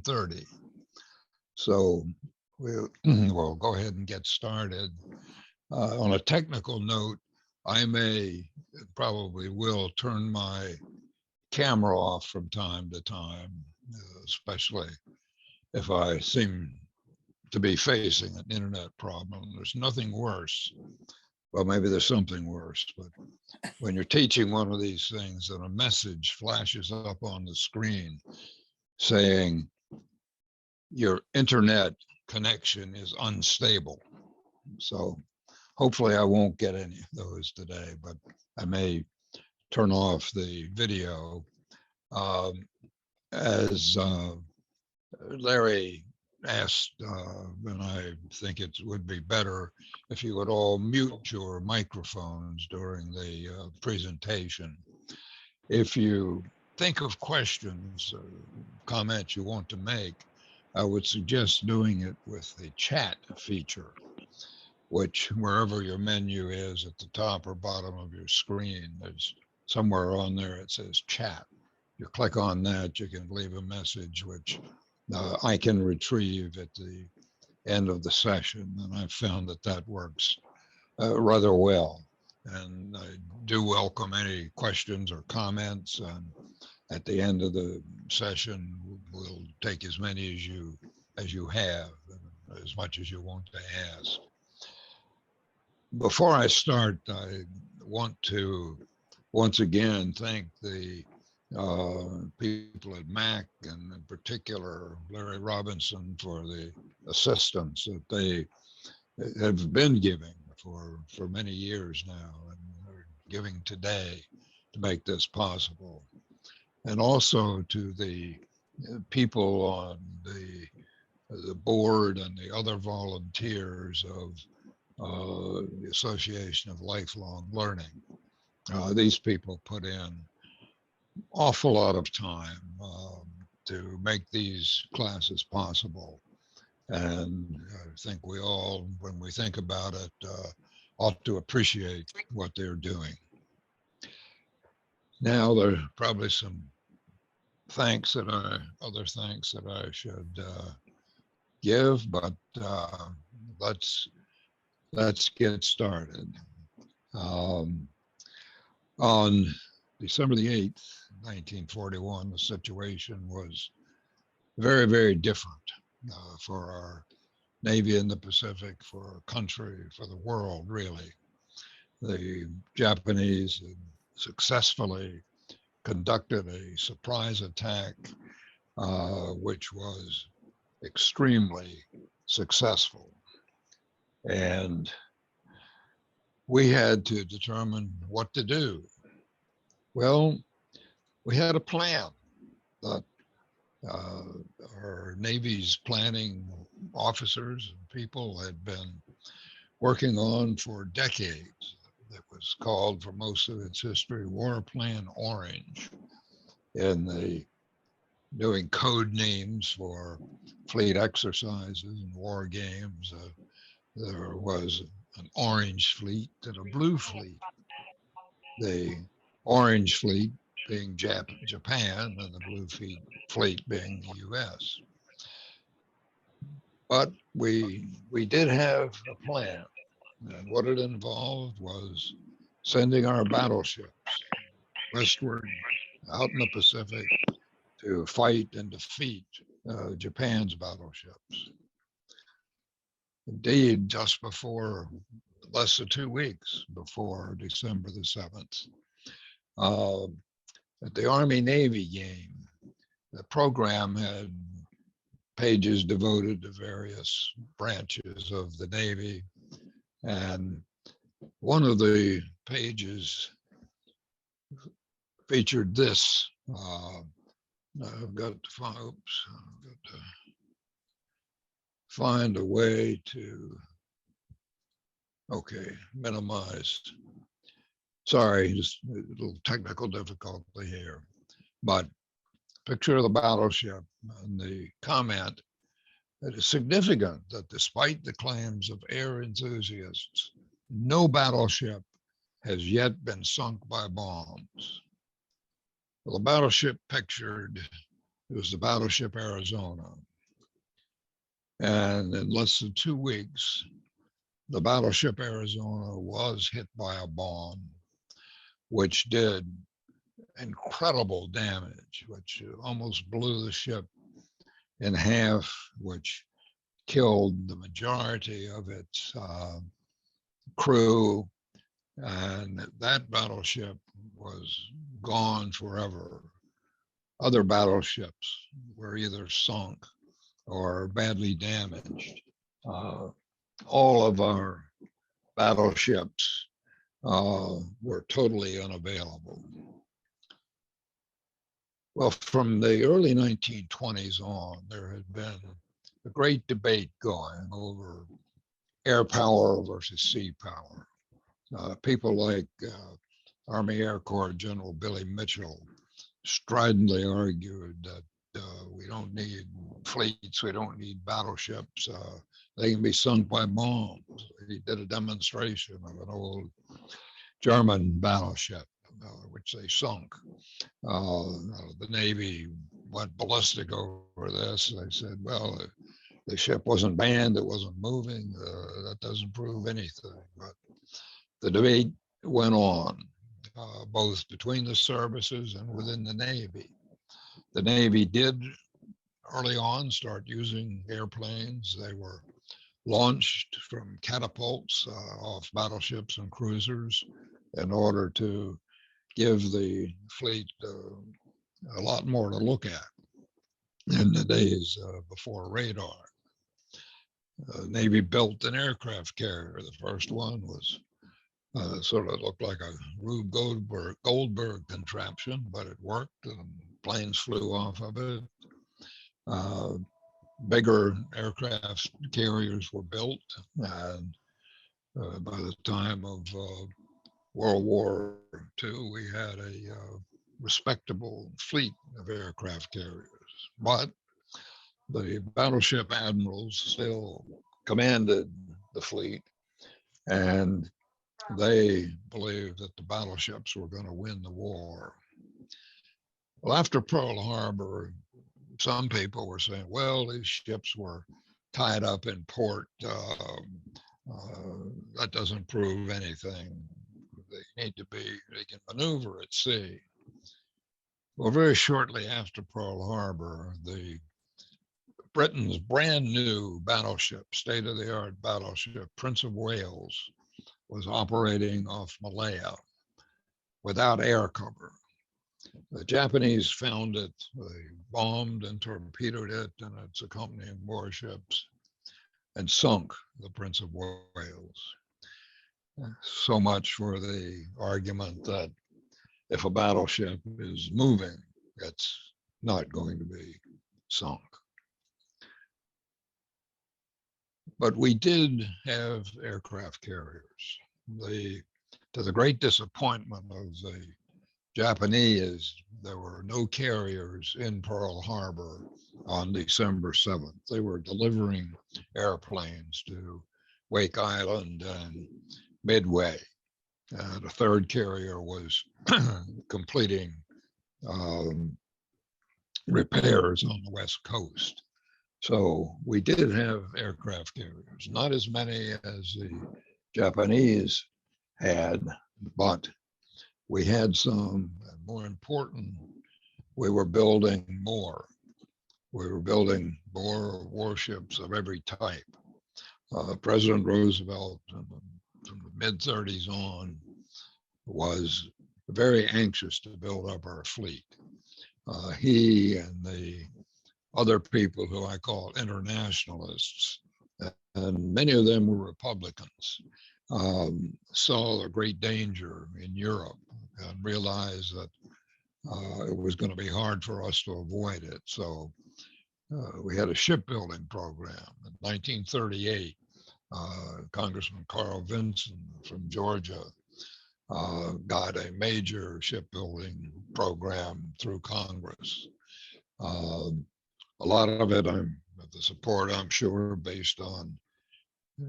10:30. So we'll go ahead and get started. On a technical note, I probably will turn my camera off from time to time, especially if I seem to be facing an internet problem. There's nothing worse. Well, maybe there's something worse, but when you're teaching one of these things and a message flashes up on the screen saying your internet connection is unstable. So hopefully I won't get any of those today, but I may turn off the video. As Larry asked, and I think it would be better if you would all mute your microphones during the presentation. If you think of questions or comments you want to make, I would suggest doing it with the chat feature, which wherever your menu is at the top or bottom of your screen, there's somewhere on there it says chat. You click on that, you can leave a message, which I can retrieve at the end of the session. And I've found that that works rather well. And I do welcome any questions or comments. And at the end of the session, we'll take as many as you have, as much as you want to ask. Before I start, I want to once again thank the people at MAC, and in particular Larry Robinson, for the assistance that they have been giving for many years now, and are giving today to make this possible. And also to the people on the board and the other volunteers of the Association of Lifelong Learning. These people put in awful lot of time to make these classes possible. And I think we all, when we think about it, ought to appreciate what they're doing. Now, there are probably some other thanks that I should give, but let's get started. On December the 8th, 1941, the situation was very, very different for our Navy in the Pacific, for our country, for the world, really. The Japanese had successfully conducted a surprise attack, which was extremely successful. And we had to determine what to do. Well, we had a plan that our Navy's planning officers and people had been working on for decades. That was called, for most of its history, War Plan Orange, in the doing code names for fleet exercises and war games. There was an orange fleet and a blue fleet. The orange fleet being Japan, and the blue fleet being the U.S. But we did have a plan, and what it involved was sending our battleships westward out in the Pacific to fight and defeat Japan's battleships. Indeed, just before, less than 2 weeks before December the 7th, at the Army-Navy game, the program had pages devoted to various branches of the Navy. And one of the pages featured this. I've got to find a way to, minimize. Sorry, just a little technical difficulty here. But picture of the battleship and the comment that is significant that despite the claims of air enthusiasts, no battleship has yet been sunk by bombs. Well, the battleship pictured It was the battleship Arizona. And in less than 2 weeks, the battleship Arizona was hit by a bomb, which did incredible damage, which almost blew the ship in half, which killed the majority of its crew. And that battleship was gone forever. Other battleships were either sunk or badly damaged. All of our battleships were totally unavailable. Well, from the early 1920s on, there had been a great debate going over air power versus sea power. People like Army Air Corps General Billy Mitchell stridently argued that we don't need fleets, we don't need battleships. They can be sunk by bombs. He did a demonstration of an old German battleship, which they sunk. The Navy went ballistic over this. They said, well, the ship wasn't manned, it wasn't moving. That doesn't prove anything. But the debate went on, both between the services and within the Navy. The Navy did early on start using airplanes. They were launched from catapults off battleships and cruisers in order to give the fleet a lot more to look at in the days before radar. Navy built an aircraft carrier. The first one was sort of looked like a Rube Goldberg contraption, but it worked and planes flew off of it. Bigger aircraft carriers were built, and by the time of World War II, we had a respectable fleet of aircraft carriers. But the battleship admirals still commanded the fleet, and they believed that the battleships were going to win the war. Well, after Pearl Harbor, some people were saying, well, these ships were tied up in port. That doesn't prove anything. They need to be, they can maneuver at sea. Well, very shortly after Pearl Harbor, Britain's brand new battleship, state-of-the-art battleship, Prince of Wales, was operating off Malaya without air cover. The Japanese found it, they bombed and torpedoed it and its accompanying warships and sunk the Prince of Wales. So much for the argument that if a battleship is moving, it's not going to be sunk. But we did have aircraft carriers. To the great disappointment of the Japanese, there were no carriers in Pearl Harbor on December 7th. They were delivering airplanes to Wake Island and Midway. The third carrier was completing repairs on the West Coast. So we did have aircraft carriers, not as many as the Japanese had, but we had some. More important, we were building more. We were building more warships of every type. President Roosevelt, from the mid-30s on, was very anxious to build up our fleet. He and the other people who I call internationalists, and many of them were Republicans, saw a great danger in Europe and realized that it was going to be hard for us to avoid it. So we had a shipbuilding program. In 1938, Congressman Carl Vinson from Georgia got a major shipbuilding program through Congress. A lot of it, the support, I'm sure, based on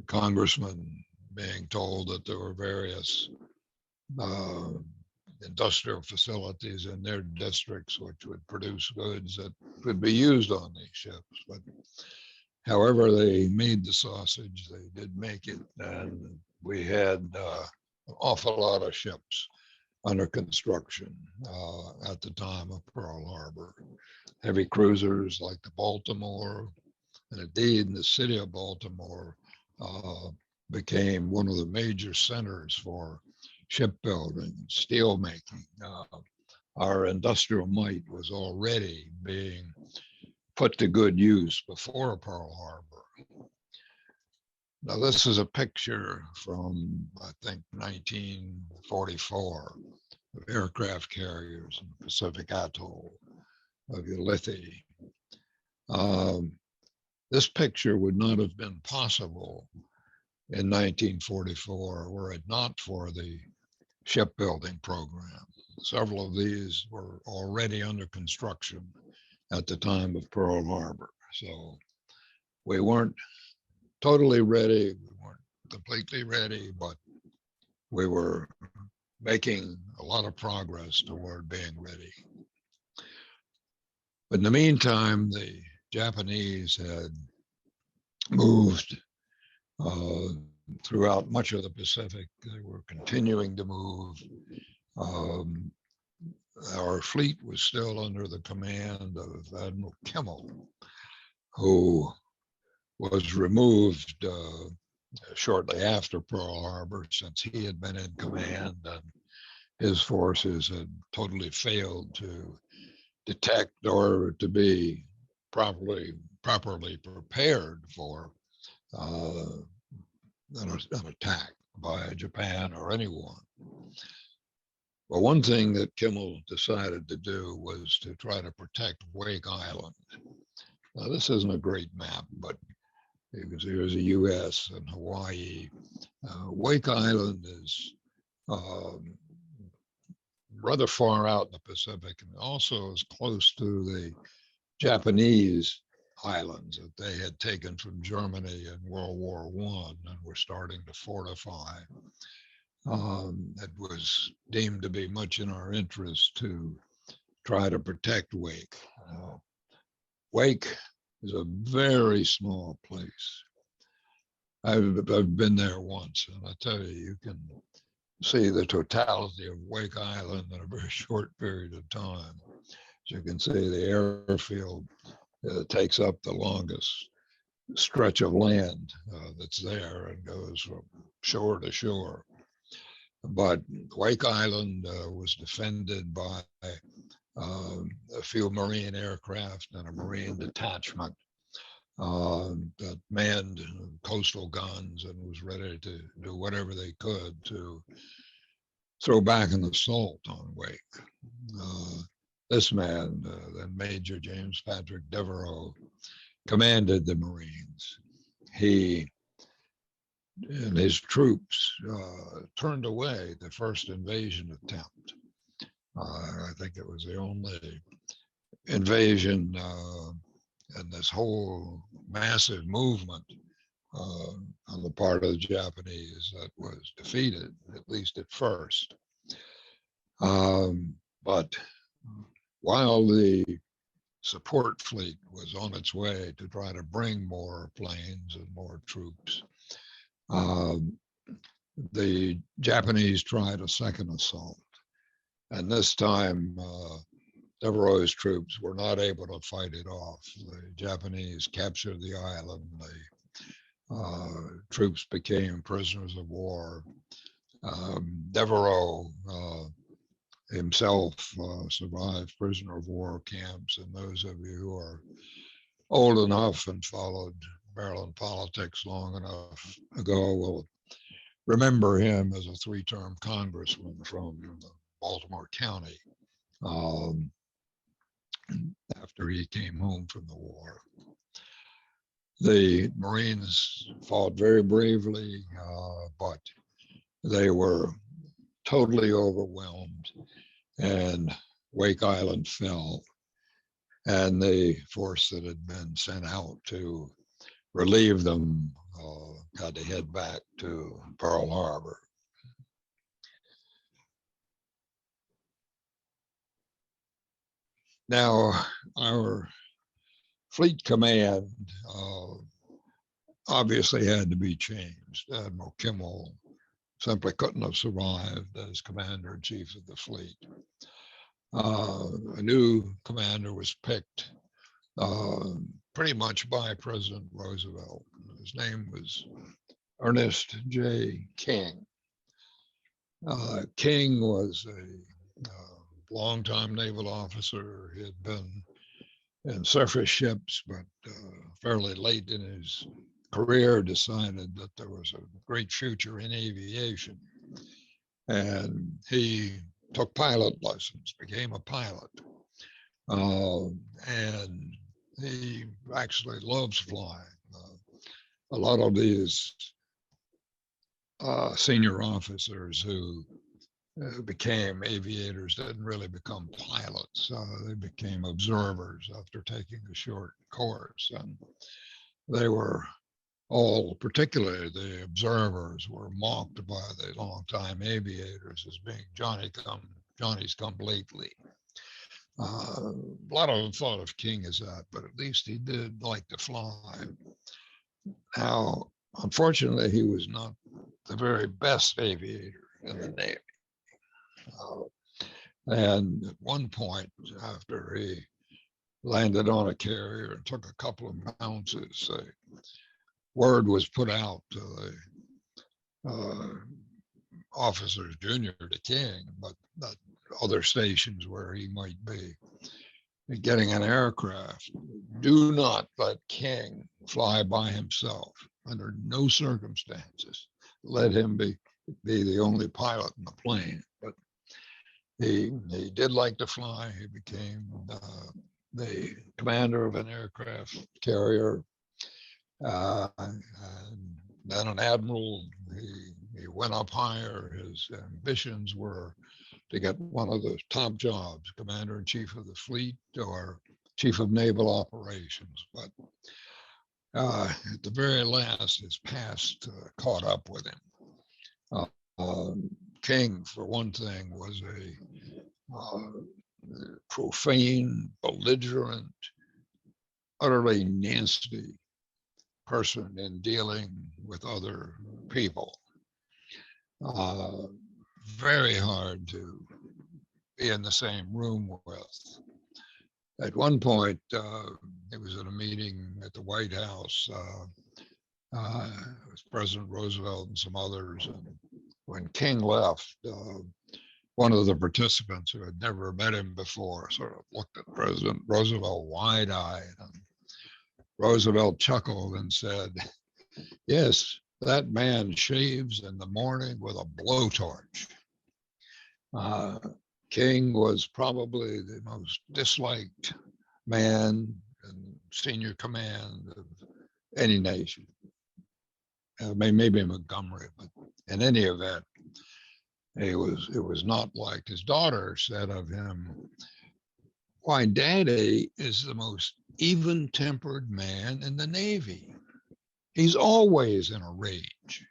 congressmen being told that there were various industrial facilities in their districts, which would produce goods that could be used on these ships. But however they made the sausage, they did make it, and we had an awful lot of ships under construction at the time of Pearl Harbor. Heavy cruisers like the Baltimore, and indeed the city of Baltimore became one of the major centers for shipbuilding, steel making. Our industrial might was already being put to good use before Pearl Harbor. Now, this is a picture from, I think, 1944 of aircraft carriers in the Pacific Atoll of Ulithi. This picture would not have been possible in 1944 were it not for the shipbuilding program. Several of these were already under construction at the time of Pearl Harbor. So we weren't totally ready, we weren't completely ready, but we were making a lot of progress toward being ready. But in the meantime, the Japanese had moved throughout much of the Pacific. They were continuing to move. Our fleet was still under the command of Admiral Kimmel, who was removed shortly after Pearl Harbor, since he had been in command and his forces had totally failed to detect or to be properly prepared for an attack by Japan or anyone. Well, one thing that Kimmel decided to do was to try to protect Wake Island. Now, this isn't a great map, but you can see there's a U.S. and Hawaii. Wake Island is rather far out in the Pacific, and also is close to the Japanese islands that they had taken from Germany in World War I and were starting to fortify. It was deemed to be much in our interest to try to protect Wake. Wake is a very small place. I've been there once, and I tell you, you can see the totality of Wake Island in a very short period of time. As you can see, the airfield takes up the longest stretch of land that's there and goes from shore to shore. But Wake Island was defended by a few Marine aircraft and a Marine detachment that manned coastal guns and was ready to do whatever they could to throw back an assault on Wake. This man, then Major James Patrick Devereaux, commanded the Marines. He and his troops turned away the first invasion attempt. I think it was the only invasion in this whole massive movement on the part of the Japanese that was defeated, at least at first. But while the support fleet was on its way to try to bring more planes and more troops, the Japanese tried a second assault. And this time, Devereaux's troops were not able to fight it off. The Japanese captured the island. The troops became prisoners of war. Devereaux himself survived prisoner of war camps, and those of you who are old enough and followed Maryland politics long enough ago will remember him as a three-term congressman from Baltimore County after he came home from the war. The Marines fought very bravely, but they were totally overwhelmed, and Wake Island fell, and the force that had been sent out to relieve them had to head back to Pearl Harbor. Now, our fleet command obviously had to be changed. Admiral Kimmel simply couldn't have survived as commander-in-chief of the fleet. A new commander was picked pretty much by President Roosevelt. His name was Ernest J King. King was a longtime naval officer. He had been in surface ships, but fairly late in his career decided that there was a great future in aviation. And he took pilot lessons, became a pilot. And he actually loves flying. A lot of these senior officers who became aviators didn't really become pilots. They became observers after taking a short course. And they were all, particularly the observers, were mocked by the longtime aviators as being Johnny's come lately. A lot of them thought of King as that, but at least he did like to fly. Now, unfortunately, he was not the very best aviator in the Navy. And at one point, after he landed on a carrier and took a couple of bounces, word was put out to the officers junior to King, but that other stations where he might be getting an aircraft, do not let King fly by himself under no circumstances. Let him be the only pilot in the plane. But he did like to fly. He became the commander of an aircraft carrier. And then an admiral. He went up higher. His ambitions were to get one of the top jobs, commander-in-chief of the fleet or chief of naval operations. But at the very last, his past caught up with him. King, for one thing, was a profane, belligerent, utterly nasty person in dealing with other people. Very hard to be in the same room with. At one point, it was at a meeting at the White House with President Roosevelt and some others. And when King left, one of the participants who had never met him before sort of looked at President Roosevelt wide-eyed. And Roosevelt chuckled and said, "Yes, that man shaves in the morning with a blowtorch." King was probably the most disliked man in senior command of any nation. Maybe Montgomery, but in any event, it was not liked. His daughter said of him, "Why, Daddy is the most even-tempered man in the Navy. He's always in a rage."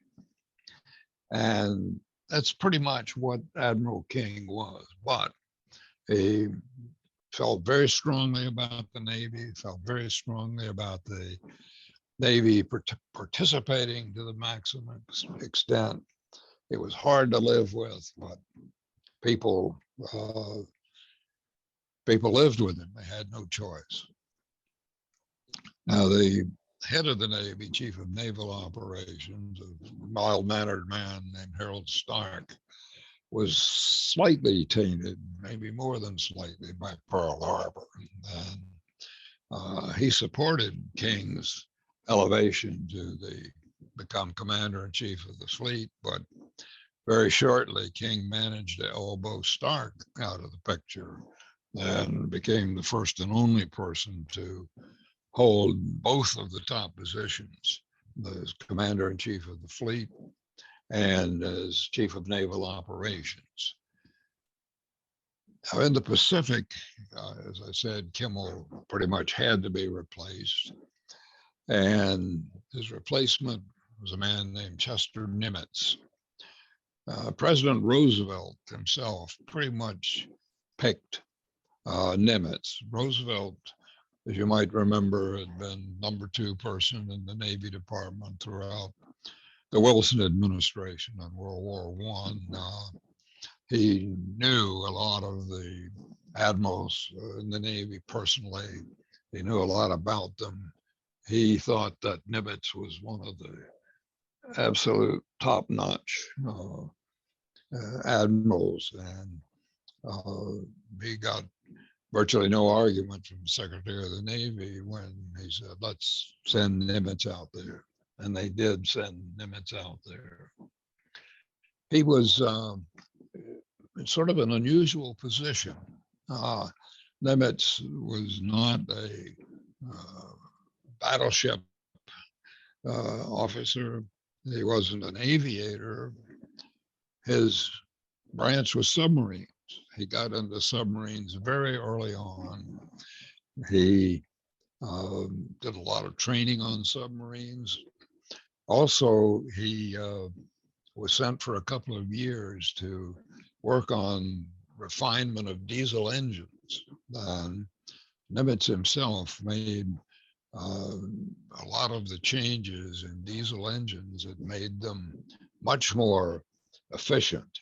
And that's pretty much what Admiral King was. But he felt very strongly about the Navy, felt very strongly about the Navy participating to the maximum extent. It was hard to live with, but people lived with him. They had no choice. Now, the head of the Navy, Chief of Naval Operations, a mild-mannered man named Harold Stark, was slightly tainted, maybe more than slightly, by Pearl Harbor. And he supported King's elevation to become commander-in-chief of the fleet, but very shortly, King managed to elbow Stark out of the picture and became the first and only person to hold both of the top positions, as commander-in-chief of the fleet and as chief of naval operations. Now, in the Pacific, as I said, Kimmel pretty much had to be replaced. And his replacement was a man named Chester Nimitz. President Roosevelt himself pretty much picked Nimitz. Roosevelt, as you might remember, had been #2 person in the Navy Department throughout the Wilson administration in World War One. He knew a lot of the admirals in the Navy personally. He knew a lot about them. He thought that Nimitz was one of the absolute top-notch admirals, and he got virtually no argument from the Secretary of the Navy when he said, let's send Nimitz out there. And they did send Nimitz out there. He was in sort of an unusual position. Nimitz was not a battleship officer. He wasn't an aviator. His branch was submarines. He got into submarines very early on. He did a lot of training on submarines. Also, he was sent for a couple of years to work on refinement of diesel engines. Nimitz himself made a lot of the changes in diesel engines that made them much more efficient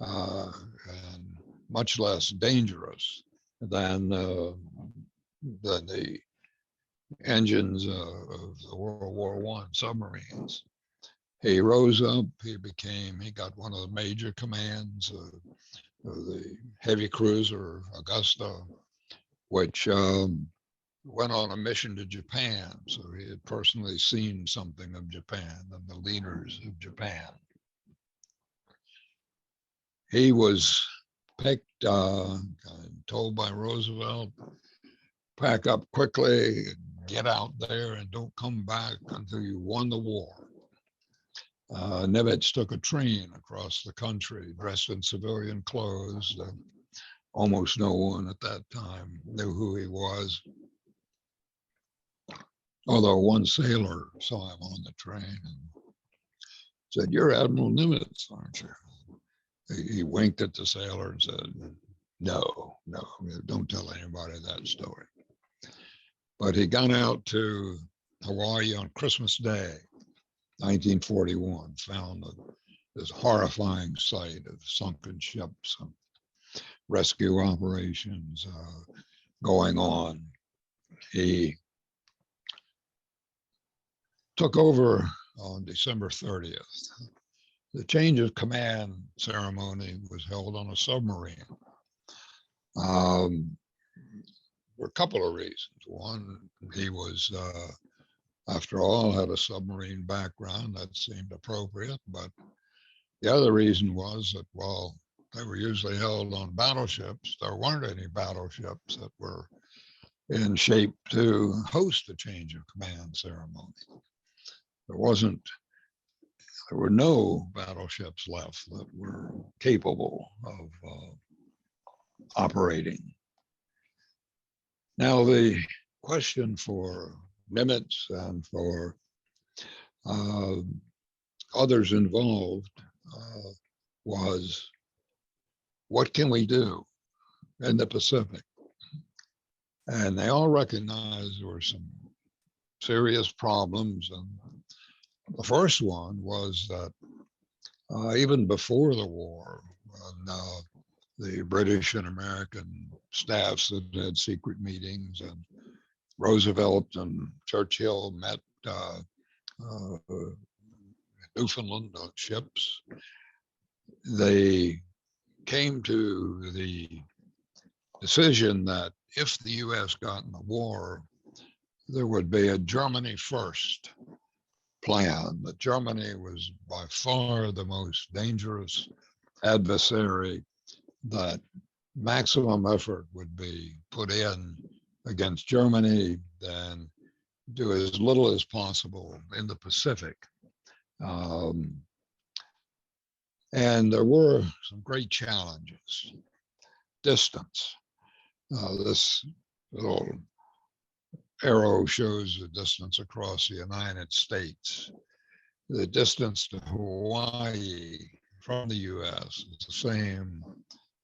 and much less dangerous than the engines of the World War I submarines. He rose up, he got one of the major commands of the heavy cruiser Augusta, which went on a mission to Japan. So he had personally seen something of Japan and the leaders of Japan. He was picked, told by Roosevelt, pack up quickly, get out there and don't come back until you won the war. Nimitz took a train across the country dressed in civilian clothes. Almost no one at that time knew who he was. Although one sailor saw him on the train and said, "You're Admiral Nimitz, aren't you?" He winked at the sailor and said, no, don't tell anybody that story. But he got out to Hawaii on Christmas Day, 1941, found this horrifying sight of sunken ships and rescue operations going on. He took over on December 30th. The change of command ceremony was held on a submarine. For a couple of reasons. One, he was, after all, had a submarine background that seemed appropriate. But the other reason was that while they were usually held on battleships, there weren't any battleships that were in shape to host a change of command ceremony. There were no battleships left that were capable of operating. Now, the question for Nimitz and for others involved was, what can we do in the Pacific? And they all recognized there were some serious problems. And the first one was that even before the war, when the British and American staffs that had secret meetings, and Roosevelt and Churchill met Newfoundland on ships, they came to the decision that if the U.S. got in the war, there would be a Germany first plan. That Germany was by far the most dangerous adversary, that maximum effort would be put in against Germany, then do as little as possible in the Pacific. And there were some great challenges. Distance. This little arrow shows the distance across the United States. The distance to Hawaii from the U.S. is the same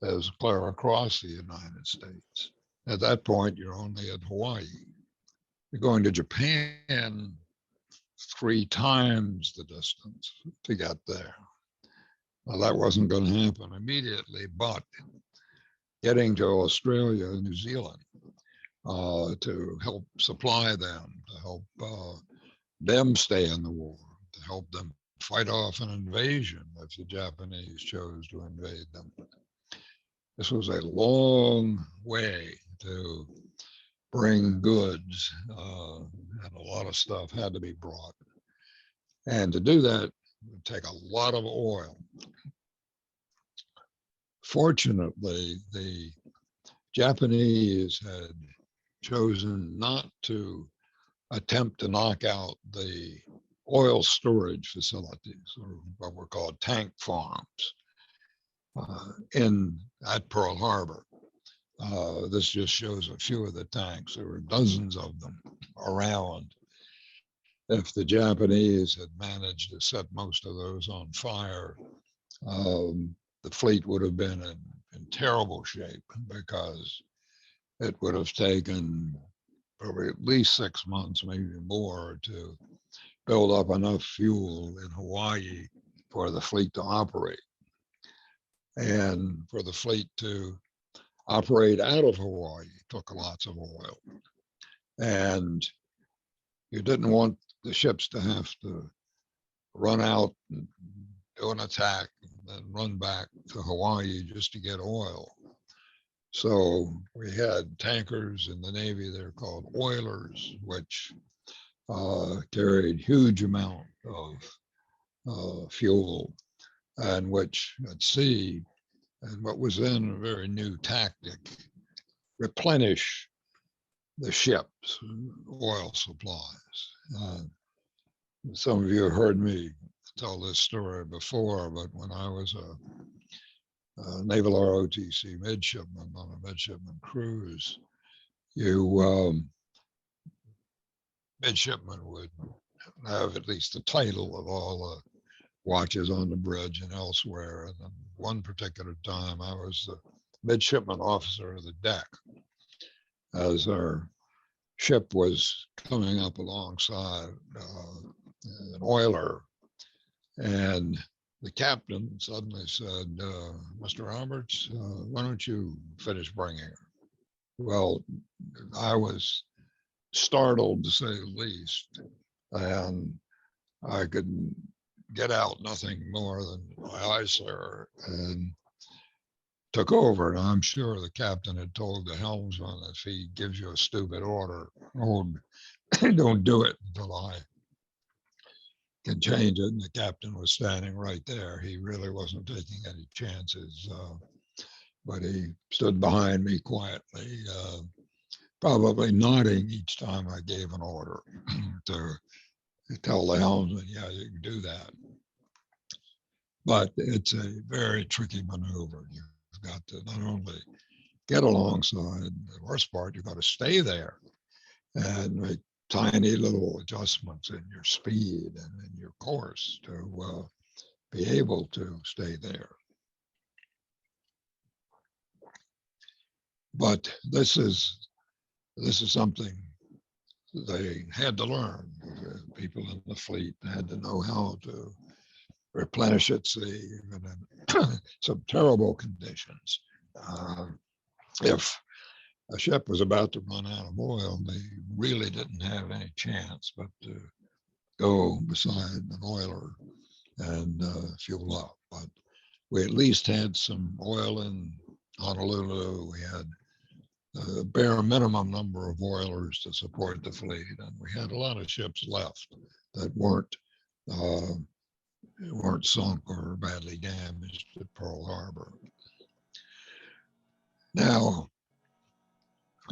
as clear across the United States. At that point, you're only at Hawaii. You're going to Japan 3 times the distance to get there. Well, that wasn't going to happen immediately, but getting to Australia and New Zealand to help supply them, to help them stay in the war, to help them fight off an invasion if the Japanese chose to invade them. This was a long way to bring goods, and a lot of stuff had to be brought. And to do that, it would take a lot of oil. Fortunately, the Japanese had chosen not to attempt to knock out the oil storage facilities, or what were called tank farms, at Pearl Harbor. This just shows a few of the tanks. There were dozens of them around. If the Japanese had managed to set most of those on fire, the fleet would have been in terrible shape, because it would have taken probably at least 6 months, maybe more, to build up enough fuel in Hawaii for the fleet to operate. And for the fleet to operate out of Hawaii took lots of oil. And you didn't want the ships to have to run out and do an attack and then run back to Hawaii just to get oil. So we had tankers in the Navy, they're called oilers, which carried huge amount of fuel, and which at sea, and what was then a very new tactic, replenish the ship's oil supplies. Some of you have heard me tell this story before, but when I was a Naval ROTC midshipman on a midshipman cruise, midshipman would have at least the title of all the watches on the bridge and elsewhere. And then one particular time, I was the midshipman officer of the deck as our ship was coming up alongside an oiler, and the captain suddenly said, "Mr. Roberts, why don't you finish bringing her?" Well, I was startled, to say the least, and I could get out nothing more than my eyes there, and took over. And I'm sure the captain had told the helmsman, if he gives you a stupid order, don't do it until I can change it. And the captain was standing right there. He really wasn't taking any chances, but he stood behind me quietly, probably nodding each time I gave an order to tell the helmsman, yeah, you can do that. But it's a very tricky maneuver. You've got to not only get alongside, the worst part, you've got to stay there and make tiny little adjustments in your speed and in your course to be able to stay there. But this is something they had to learn. The people in the fleet had to know how to replenish at sea, even in some terrible conditions. If a ship was about to run out of oil, they really didn't have any chance but to go beside an oiler and fuel up. But we at least had some oil in Honolulu. We had the bare minimum number of oilers to support the fleet, and we had a lot of ships left that weren't sunk or badly damaged at Pearl Harbor. Now,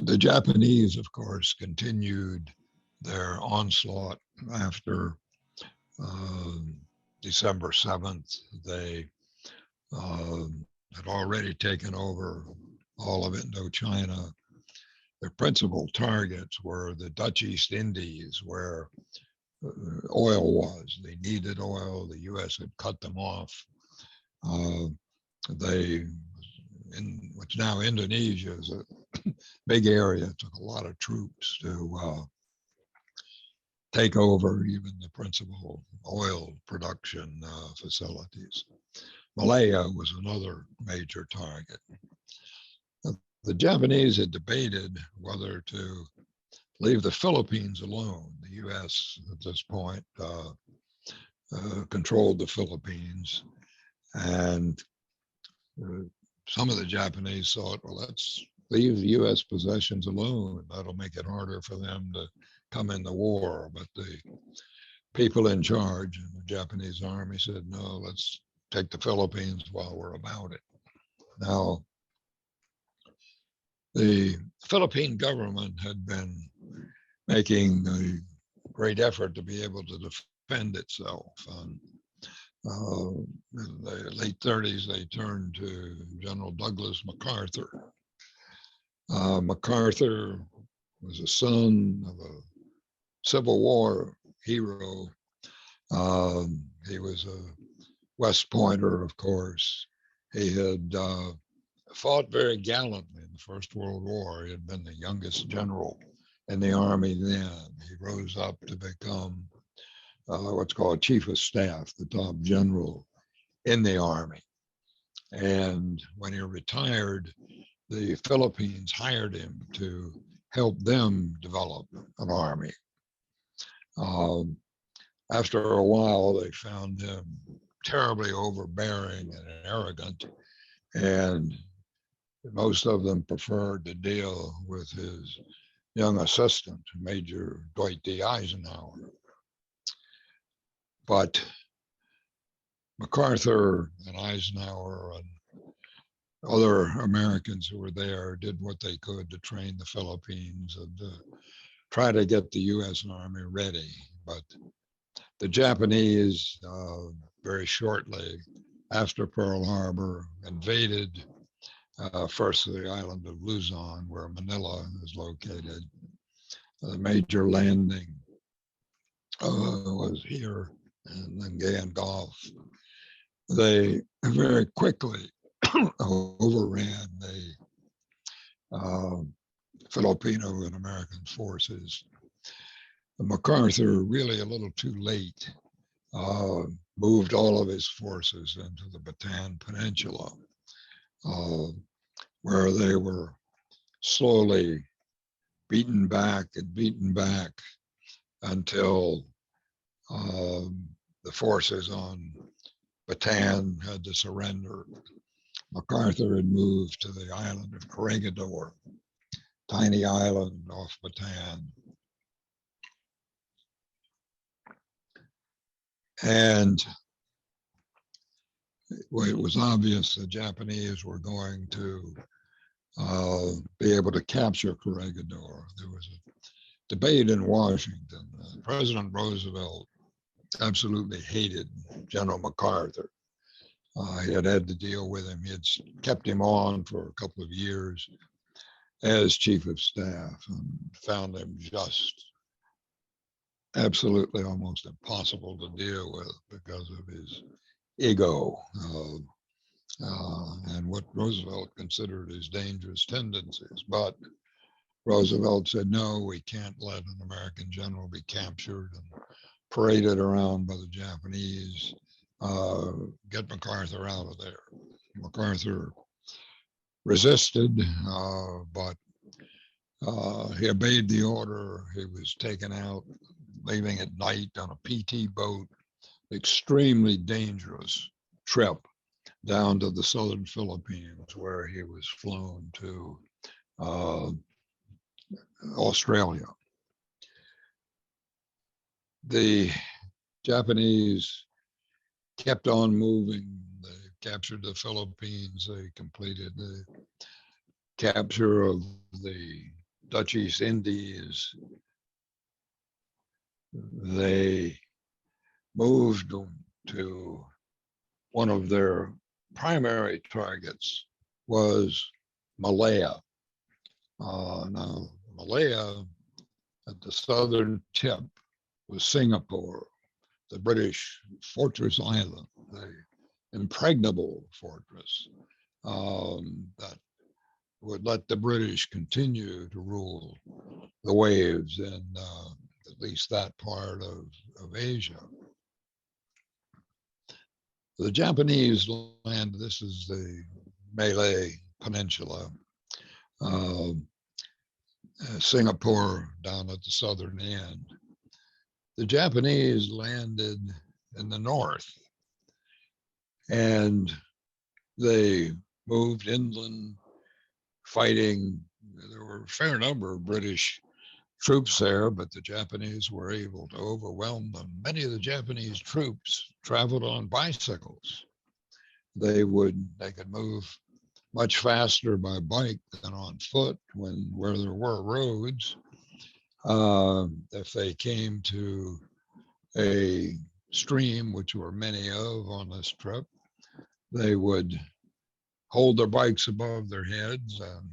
the Japanese, of course, continued their onslaught after December 7th. They had already taken over all of Indochina. Their principal targets were the Dutch East Indies, where oil was. They needed oil. The U.S. had cut them off. Which now Indonesia is big area. It took a lot of troops to take over even the principal oil production facilities. Malaya was another major target. The Japanese had debated whether to leave the Philippines alone. The U.S. at this point controlled the Philippines, and some of the Japanese thought, well, let's leave the U.S. possessions alone. That'll make it harder for them to come in the war. But the people in charge in the Japanese army said, no, let's take the Philippines while we're about it. Now, the Philippine government had been making a great effort to be able to defend itself. And in the late 30s, they turned to General Douglas MacArthur. MacArthur was a son of a Civil War hero. He was a West Pointer, of course. He had fought very gallantly in the First World War. He had been the youngest general in the Army then. He rose up to become what's called Chief of Staff, the top general in the Army. And when he retired, the Philippines hired him to help them develop an army. After a while, they found him terribly overbearing and arrogant, and most of them preferred to deal with his young assistant, Major Dwight D. Eisenhower. But MacArthur and Eisenhower and other Americans who were there did what they could to train the Philippines and try to get the U.S. Army ready. But the Japanese, very shortly after Pearl Harbor, invaded first the island of Luzon, where Manila is located. The major landing was here in Lingayen Gulf. They very quickly overran the Filipino and American forces. MacArthur, really a little too late, moved all of his forces into the Bataan Peninsula, where they were slowly beaten back until the forces on Bataan had to surrender. MacArthur had moved to the island of Corregidor, tiny island off Bataan. And it was obvious the Japanese were going to be able to capture Corregidor. There was a debate in Washington. President Roosevelt absolutely hated General MacArthur. He had to deal with him. He had kept him on for a couple of years as Chief of Staff and found him just absolutely almost impossible to deal with because of his ego and what Roosevelt considered his dangerous tendencies. But Roosevelt said, no, we can't let an American general be captured and paraded around by the Japanese. Get MacArthur out of there. MacArthur resisted, but he obeyed the order. He was taken out, leaving at night on a PT boat, extremely dangerous trip down to the southern Philippines, where he was flown to Australia. The Japanese kept on moving. They captured the Philippines. They completed the capture of the Dutch East Indies. They moved to one of their primary targets was Malaya. Now, Malaya at the southern tip was Singapore, the British fortress island, the impregnable fortress that would let the British continue to rule the waves in at least that part of Asia. The Japanese land, this is the Malay Peninsula, uh, Singapore down at the southern end. The Japanese landed in the north, and they moved inland fighting. There were a fair number of British troops there, but the Japanese were able to overwhelm them. Many of the Japanese troops traveled on bicycles. They could move much faster by bike than on foot where there were roads. If they came to a stream, which were many of on this trip, they would hold their bikes above their heads and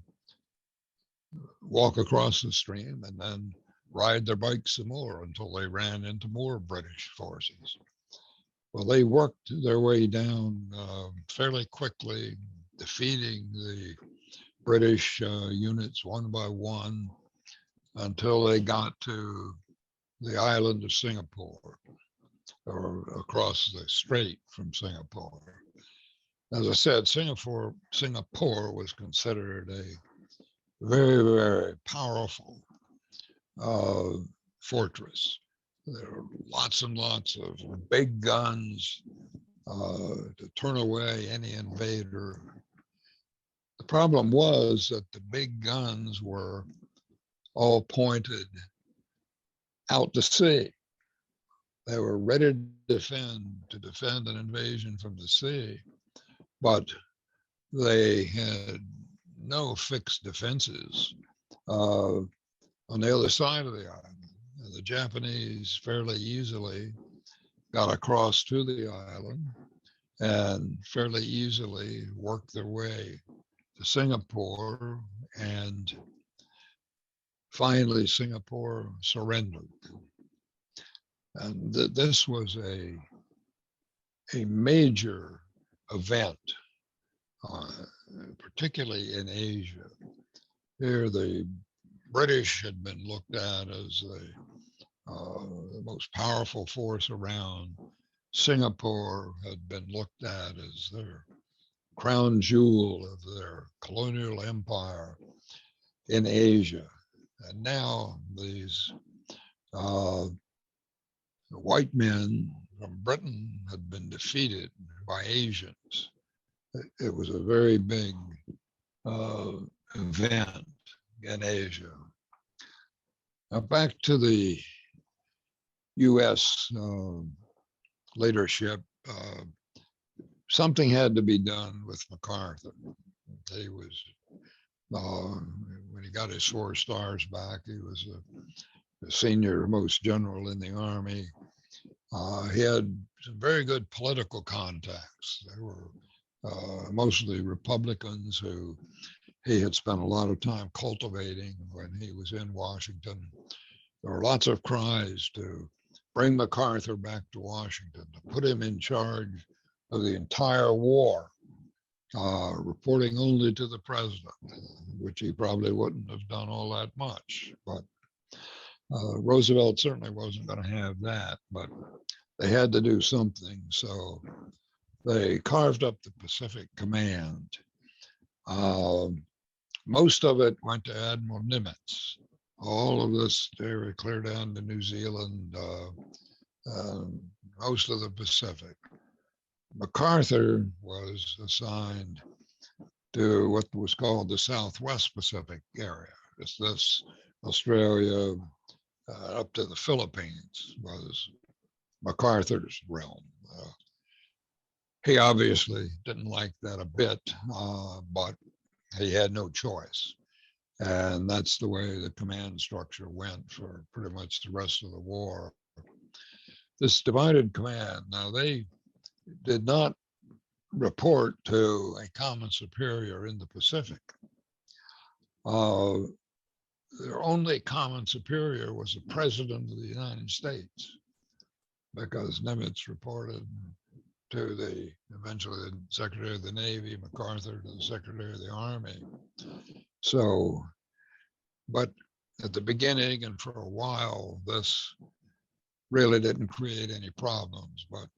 walk across the stream and then ride their bikes some more until they ran into more British forces. Well, they worked their way down fairly quickly, defeating the British units one by one until they got to the island of Singapore, or across the strait from Singapore. As I said, Singapore was considered a very, very powerful fortress. There were lots and lots of big guns to turn away any invader. The problem was that the big guns were all pointed out to sea. They were ready to defend an invasion from the sea, but they had no fixed defenses on the other side of the island. The Japanese fairly easily got across to the island and fairly easily worked their way to Singapore, and finally Singapore surrendered. And this was a major event, particularly in Asia. Here, the British had been looked at as the most powerful force around. Singapore had been looked at as their crown jewel of their colonial empire in Asia. And now these white men from Britain had been defeated by Asians. It was a very big event in Asia. Now back to the U.S. leadership. Something had to be done with MacArthur. He was, when he got his 4 stars back, he was the senior most general in the Army. He had some very good political contacts. They were mostly Republicans who he had spent a lot of time cultivating when he was in Washington. There were lots of cries to bring MacArthur back to Washington, to put him in charge of the entire war, reporting only to the president, which he probably wouldn't have done all that much. But Roosevelt certainly wasn't going to have that, but they had to do something. So they carved up the Pacific Command. Most of it went to Admiral Nimitz. All of this area clear down to New Zealand, most of the Pacific. MacArthur was assigned to what was called the Southwest Pacific area. This Australia up to the Philippines was MacArthur's realm. He obviously didn't like that a bit, but he had no choice. And that's the way the command structure went for pretty much the rest of the war. This divided command, now they did not report to a common superior in the Pacific. Their only common superior was the President of the United States, because Nimitz reported to the eventually the Secretary of the Navy, MacArthur to the Secretary of the Army. So, but at the beginning and for a while, this really didn't create any problems. But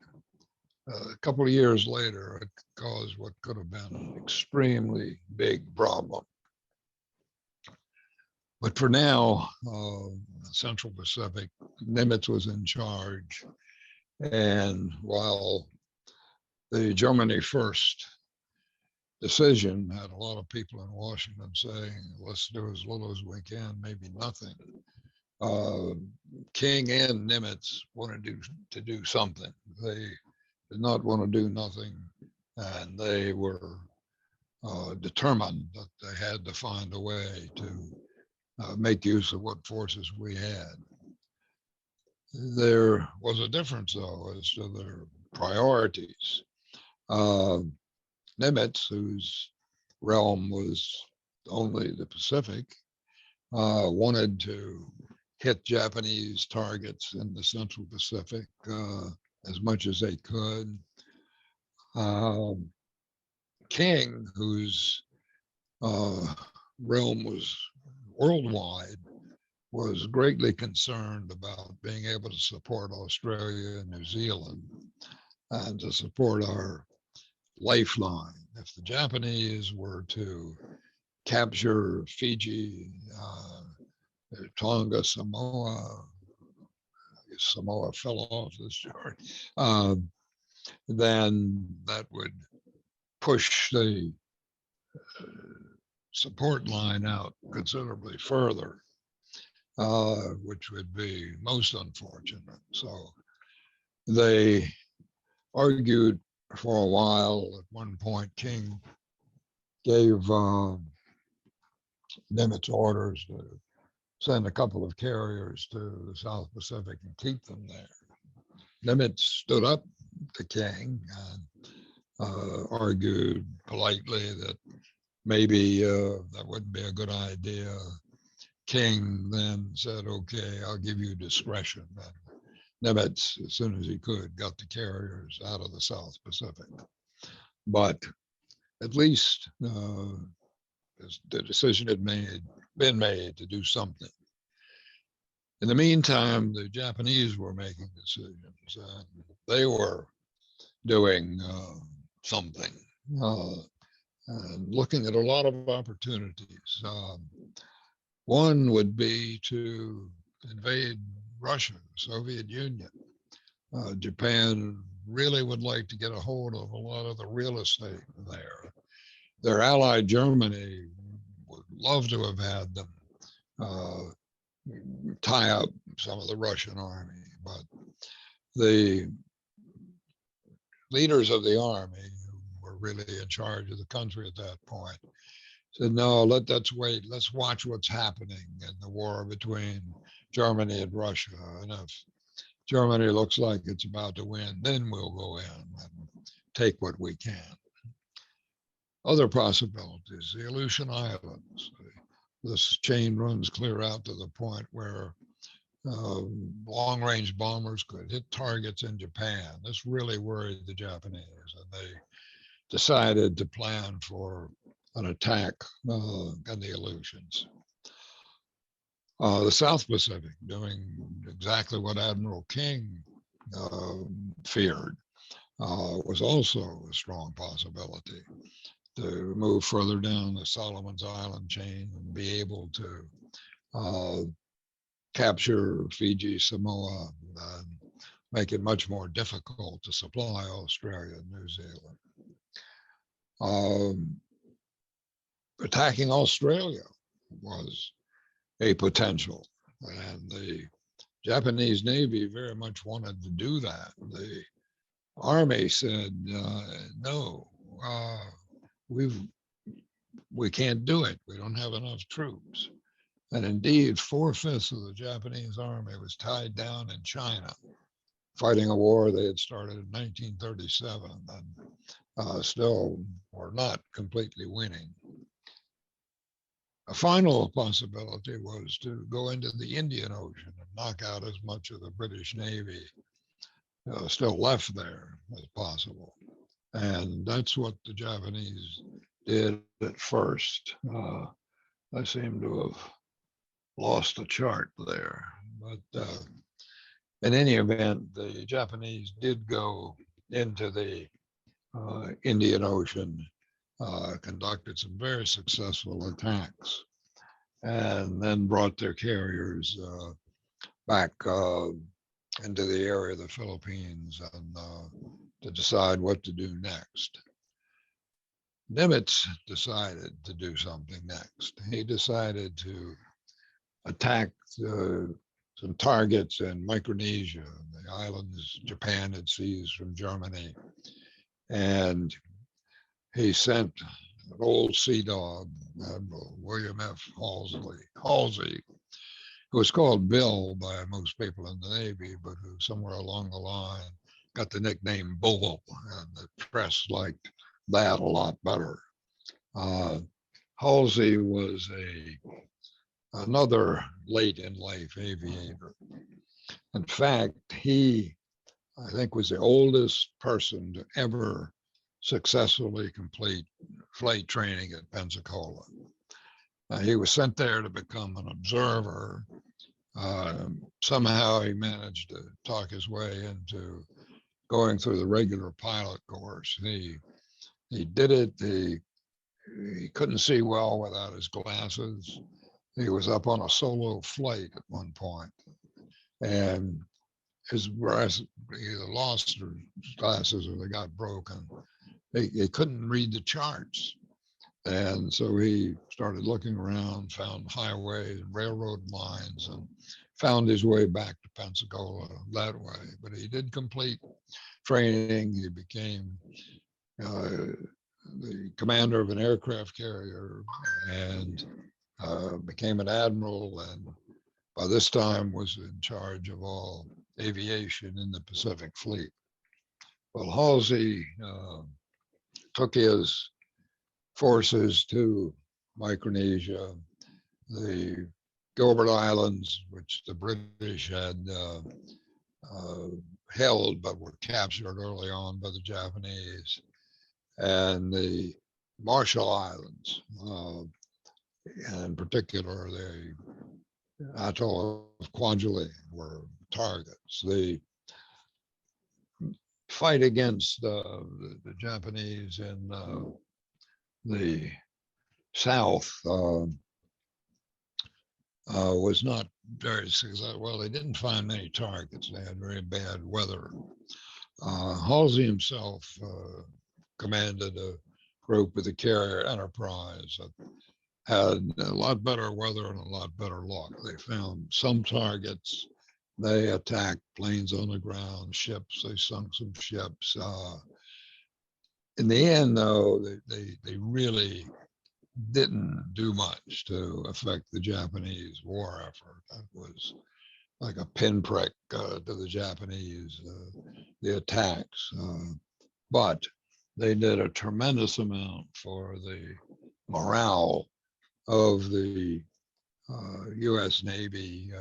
a couple of years later, it caused what could have been an extremely big problem. But for now, Central Pacific, Nimitz was in charge. And while the Germany First decision had a lot of people in Washington saying, let's do as little as we can, maybe nothing, King and Nimitz wanted to do something. They did not want to do nothing, and they were determined that they had to find a way to make use of what forces we had. There was a difference, though, as to their priorities. Nimitz, whose realm was only the Pacific, wanted to hit Japanese targets in the Central Pacific as much as they could. King, whose realm was worldwide, was greatly concerned about being able to support Australia and New Zealand and to support our lifeline. If the Japanese were to capture Fiji, Tonga, Samoa fell off this chart, then that would push the support line out considerably further, which would be most unfortunate. So they argued for a while. At one point, King gave Nimitz orders to send a couple of carriers to the South Pacific and keep them there. Nimitz stood up to King and argued politely that maybe that wouldn't be a good idea. King then said, okay, I'll give you discretion. And Nimitz, as soon as he could, got the carriers out of the South Pacific. But at least the decision had been made to do something. In the meantime, the Japanese were making decisions, and they were doing something and looking at a lot of opportunities. One would be to invade Russia, the Soviet Union. Japan really would like to get a hold of a lot of the real estate there. Their ally Germany would love to have had them tie up some of the Russian army, but the leaders of the army, who were really in charge of the country at that point, said, no, let's wait. Let's watch what's happening in the war between Germany and Russia. And if Germany looks like it's about to win, then we'll go in and take what we can. Other possibilities, the Aleutian Islands. This chain runs clear out to the point where long-range bombers could hit targets in Japan. This really worried the Japanese, and they decided to plan for an attack in the Aleutians. The South Pacific, doing exactly what Admiral King feared, was also a strong possibility to move further down the Solomon's Island chain and be able to capture Fiji, Samoa, and make it much more difficult to supply Australia and New Zealand. Attacking Australia was a potential, and the Japanese Navy very much wanted to do that. The Army said, no, we can't do it. We don't have enough troops. And indeed, 4/5 of the Japanese army was tied down in China, fighting a war they had started in 1937 and still were not completely winning. A final possibility was to go into the Indian Ocean and knock out as much of the British Navy still left there as possible. And that's what the Japanese did at first. I seem to have lost the chart there. But in any event, the Japanese did go into the Indian Ocean, conducted some very successful attacks, and then brought their carriers back into the area of the Philippines and to decide what to do next. Nimitz decided to do something next. He decided to attack some targets in Micronesia, the islands Japan had seized from Germany. And he sent an old sea dog, Admiral William F. Halsey, who was called Bill by most people in the Navy, but who somewhere along the line got the nickname Bull, and the press liked that a lot better. Halsey was another late in life aviator. In fact, he, I think, was the oldest person to ever successfully complete flight training at Pensacola. He was sent there to become an observer. Somehow he managed to talk his way into going through the regular pilot course. He did it. He couldn't see well without his glasses. He was up on a solo flight at one point, and his glasses either lost or glasses or they got broken. He couldn't read the charts. And so he started looking around, found highways, railroad lines, and found his way back to Pensacola that way. But he did complete training. He became the commander of an aircraft carrier and became an admiral, and by this time was in charge of all aviation in the Pacific Fleet. Well, Halsey took his forces to Micronesia, the Gilbert Islands, which the British had held but were captured early on by the Japanese, and the Marshall Islands, and in particular the atoll of Kwajalein were targets. The fight against the Japanese in the South was not very successful. Well, they didn't find many targets. They had very bad weather. Halsey himself commanded a group with the carrier Enterprise that had a lot better weather and a lot better luck. They found some targets. They attacked planes on the ground, ships. They sunk some ships. In the end, though, they really didn't do much to affect the Japanese war effort. That was like a pinprick to the Japanese, the attacks. But they did a tremendous amount for the morale of the U.S. Navy,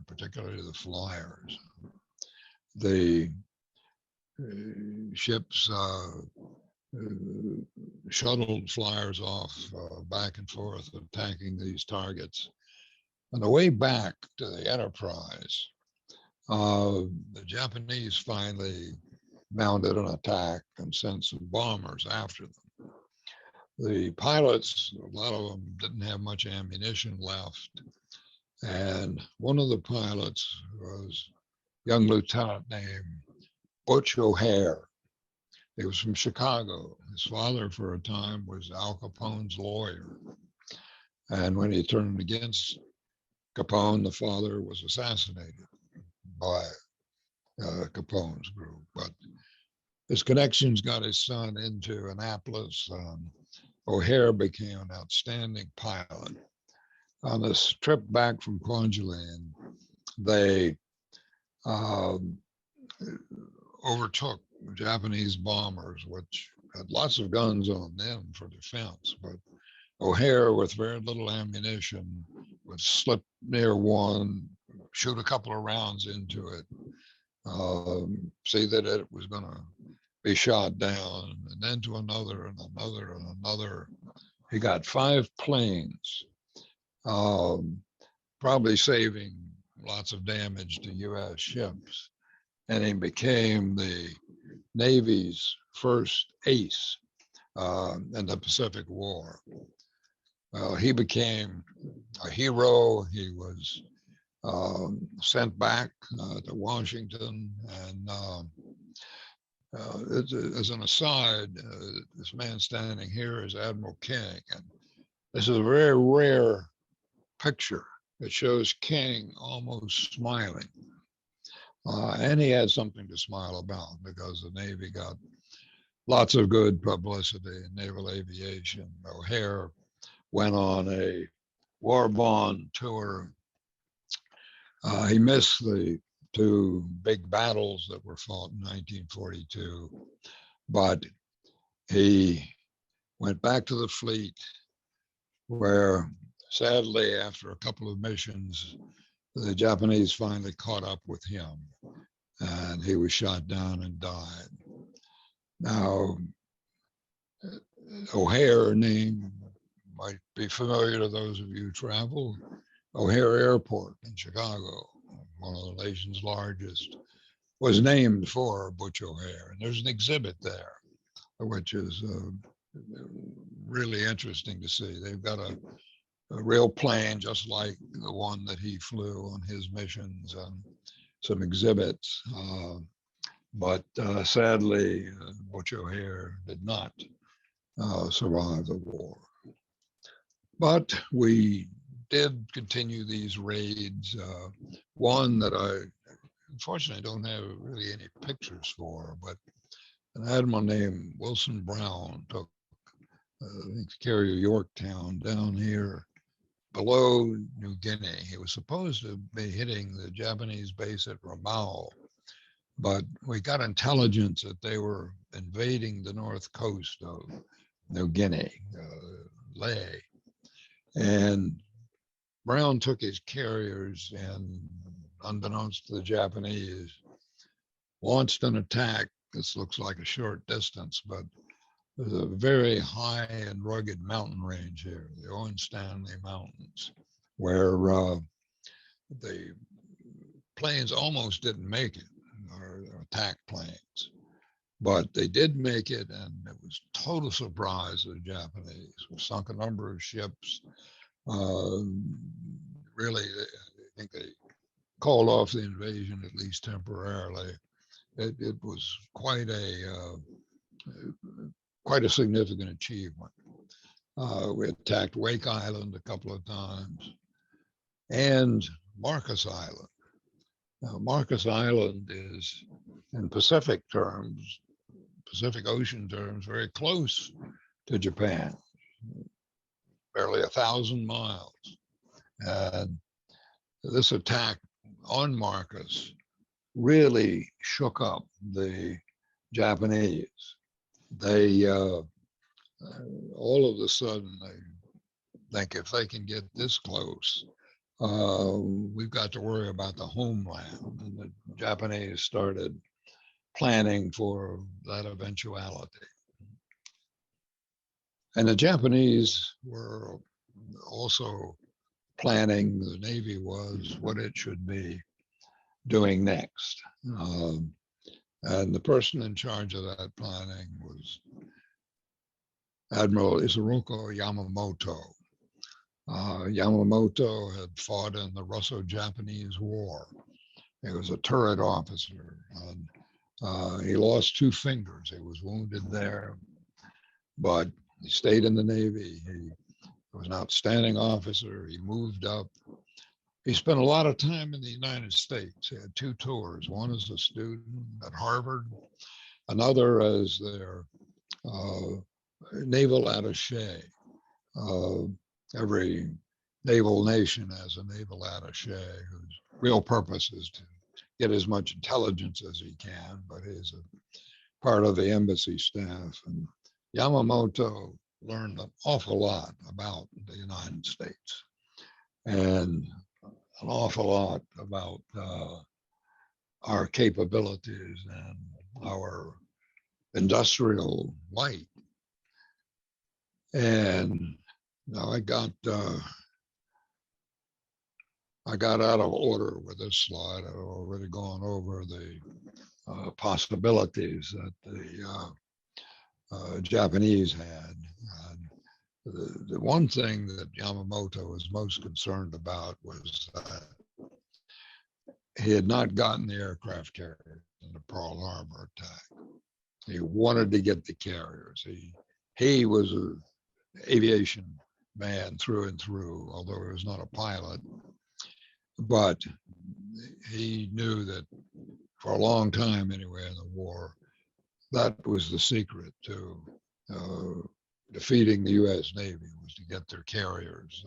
particularly the flyers. The ships shuttled flyers off back and forth, attacking these targets. On the way back to the Enterprise, the Japanese finally mounted an attack and sent some bombers after them. The pilots, a lot of them didn't have much ammunition left. And one of the pilots was a young lieutenant named OHare. He was from Chicago. His father, for a time, was Al Capone's lawyer. And when he turned against Capone, the father was assassinated by Capone's group. But his connections got his son into Annapolis. OHare became an outstanding pilot. On this trip back from Kwajalein, they overtook Japanese bombers, which had lots of guns on them for defense. But OHare, with very little ammunition, would slip near one, shoot a couple of rounds into it, see that it was going to be shot down, and then to another and another and another. He got 5 planes, probably saving lots of damage to U.S. ships, and he became the Navy's first ace in the Pacific War. Well, he became a hero. He was sent back to Washington, and as an aside, this man standing here is Admiral King, and this is a very rare picture. It shows King almost smiling, and he had something to smile about because the Navy got lots of good publicity in naval aviation. OHare went on a war bond tour. He missed the 2 big battles that were fought in 1942, but he went back to the fleet where, sadly, after a couple of missions, the Japanese finally caught up with him, and he was shot down and died. Now, OHare name might be familiar to those of you who travel. OHare Airport in Chicago, one of the nation's largest, was named for Butch OHare. And there's an exhibit there, which is really interesting to see. They've got a real plane just like the one that he flew on his missions, and some exhibits. But sadly, Butch OHare did not survive the war. But we did continue these raids. One that I unfortunately don't have really any pictures for, but an admiral named Wilson Brown took the carrier Yorktown down here below New Guinea. He was supposed to be hitting the Japanese base at Rabaul, but we got intelligence that they were invading the north coast of New Guinea, Lae. And Brown took his carriers and, unbeknownst to the Japanese, launched an attack. This looks like a short distance, but there's a very high and rugged mountain range here, the Owen Stanley Mountains, where the planes almost didn't make it, or attack planes. But they did make it, and it was total surprise to the Japanese. We sunk a number of ships. Really, I think they called off the invasion, at least temporarily. It was quite a significant achievement. We attacked Wake Island a couple of times, and Marcus Island. Now, Marcus Island is, in Pacific Ocean terms, very close to Japan, barely 1,000 miles. And this attack on Marcus really shook up the Japanese. They all of a sudden, they think if they can get this close, we've got to worry about the homeland. And the Japanese started planning for that eventuality. And the Japanese were also planning, the Navy was, what it should be doing next. And the person in charge of that planning was Admiral Isoroku Yamamoto. Yamamoto had fought in the Russo-Japanese War. He was a turret officer, and he lost 2 fingers. He was wounded there, but he stayed in the Navy. He was an outstanding officer. He moved up. He spent a lot of time in the United States. He had 2 tours, one as a student at Harvard, another as their naval attaché. Every naval nation has a naval attaché whose real purpose is to get as much intelligence as he can, but he's a part of the embassy staff. And Yamamoto learned an awful lot about the United States and an awful lot about our capabilities and our industrial might. And now I got out of order with this slide. I've already gone over the possibilities that the Japanese had. And the one thing that Yamamoto was most concerned about was that he had not gotten the aircraft carriers in the Pearl Harbor attack. He wanted to get the carriers. He was an aviation man through and through, although he was not a pilot. But he knew that for a long time, anyway, in the war, that was the secret to defeating the U.S. Navy, was to get their carriers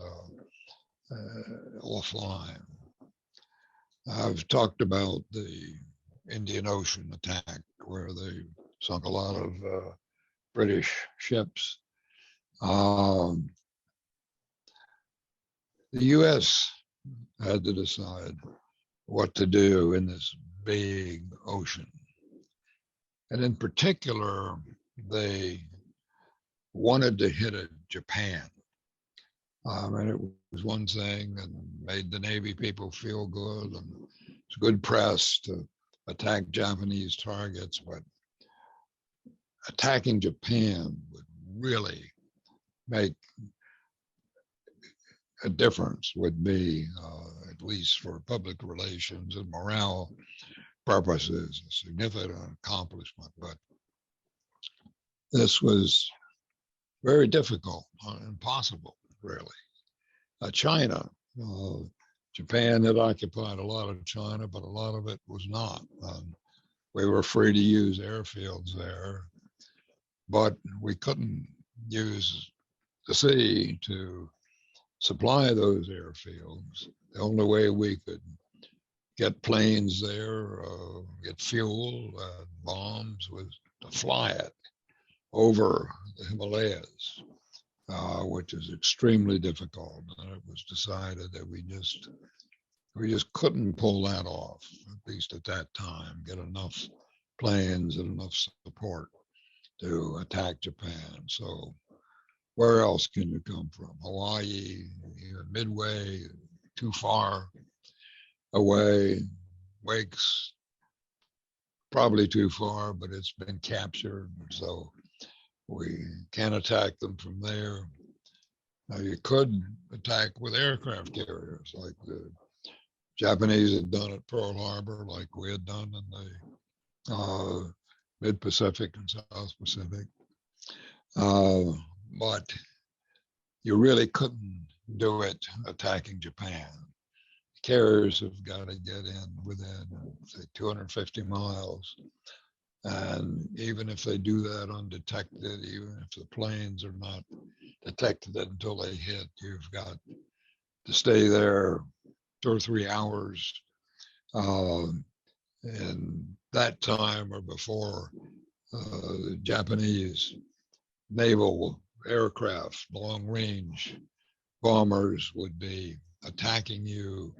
offline. I've talked about the Indian Ocean attack, where they sunk a lot of British ships. The U.S. had to decide what to do in this big ocean. And in particular, they wanted to hit at Japan. And it was one thing and made the Navy people feel good, and it's good press to attack Japanese targets, but attacking Japan would really make a difference, would be, at least for public relations and morale purposes, a significant accomplishment. But this was very difficult, impossible, really. China, Japan had occupied a lot of China, but a lot of it was not. We were free to use airfields there, but we couldn't use the sea to supply those airfields. The only way we could get planes there, get fuel, bombs, was to fly it over the Himalayas, which is extremely difficult. And it was decided that we just couldn't pull that off, at least at that time, get enough planes and enough support to attack Japan. So where else can you come from? Hawaii, Midway, too far away. Wake's probably too far, but it's been captured. So we can't attack them from there. Now you could attack with aircraft carriers, like the Japanese had done at Pearl Harbor, like we had done in the Mid-Pacific and South Pacific. But you really couldn't do it attacking Japan. Carriers have got to get in within, say, 250 miles. And even if they do that undetected, even if the planes are not detected until they hit, you've got to stay there 2 or 3 hours. And that time or before, the Japanese naval aircraft, long range bombers, would be attacking you,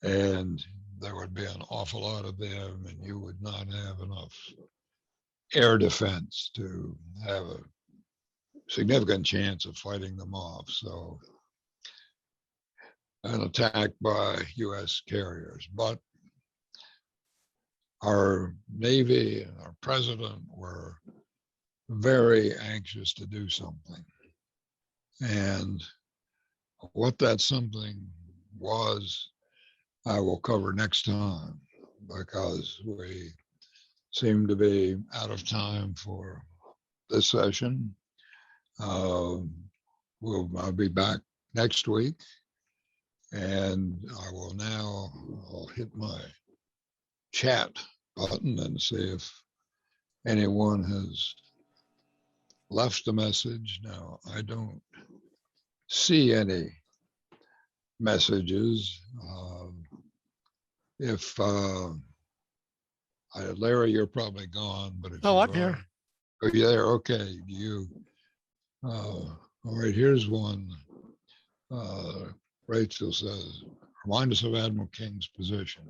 and there would be an awful lot of them, and you would not have enough air defense to have a significant chance of fighting them off. So an attack by U.S. carriers. But our Navy and our president were very anxious to do something. And what that something was, I will cover next time, because we seem to be out of time for this session. I'll be back next week, and I'll hit my chat button and see if anyone has left a message. Now, I don't see any messages. Larry, you're probably gone, but if I'm here. Oh, you're there. Okay. All right, here's one. Rachel says, remind us of Admiral King's position.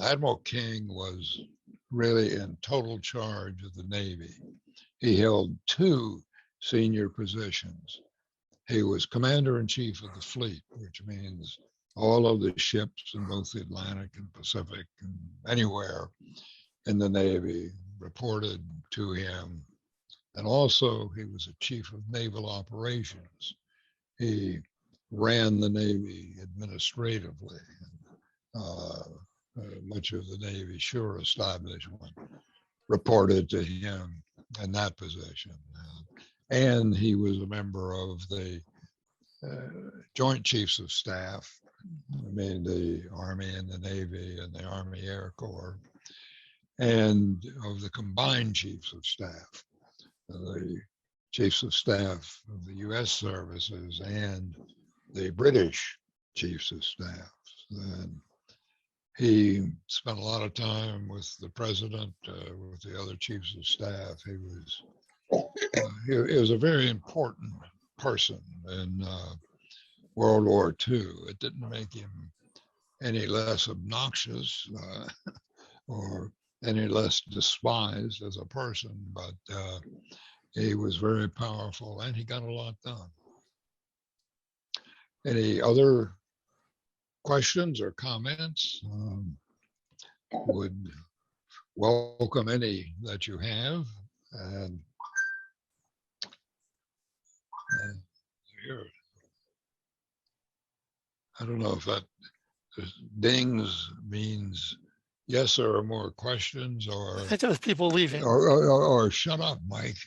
Admiral King was really in total charge of the Navy. He held two senior positions. He was commander-in-chief of the fleet, which means all of the ships in both the Atlantic and Pacific and anywhere in the Navy reported to him. And also he was a chief of naval operations. He ran the Navy administratively. Much of the Navy shore establishment reported to him in that position. And he was a member of the Joint Chiefs of Staff, I mean the Army and the Navy and the Army Air Corps, and of the Combined Chiefs of Staff, the Chiefs of Staff of the U.S. services and the British Chiefs of Staff. And he spent a lot of time with the president, with the other chiefs of staff. He was a very important person in World War II. It didn't make him any less obnoxious or any less despised as a person, but he was very powerful and he got a lot done. Any other questions or comments? Would welcome any that you have. And here, I don't know if that dings means yes, there are more questions, or I think there's people leaving. Or shut up, Mike.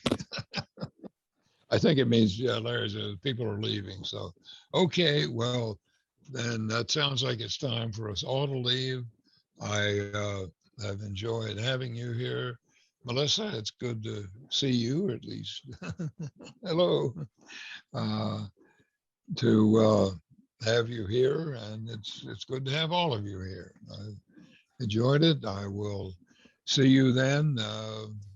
I think it means, yeah, Larry says people are leaving. So, okay, well, then that sounds like it's time for us all to leave. I have enjoyed having you here. Melissa, it's good to see you, at least. Hello. To have you here, and it's good to have all of you here. I enjoyed it. I will see you then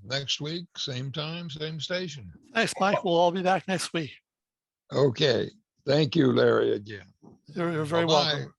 next week, same time, same station. Thanks, Mike. We'll all be back next week. Okay. Thank you, Larry, again. You're very Bye-bye. welcome.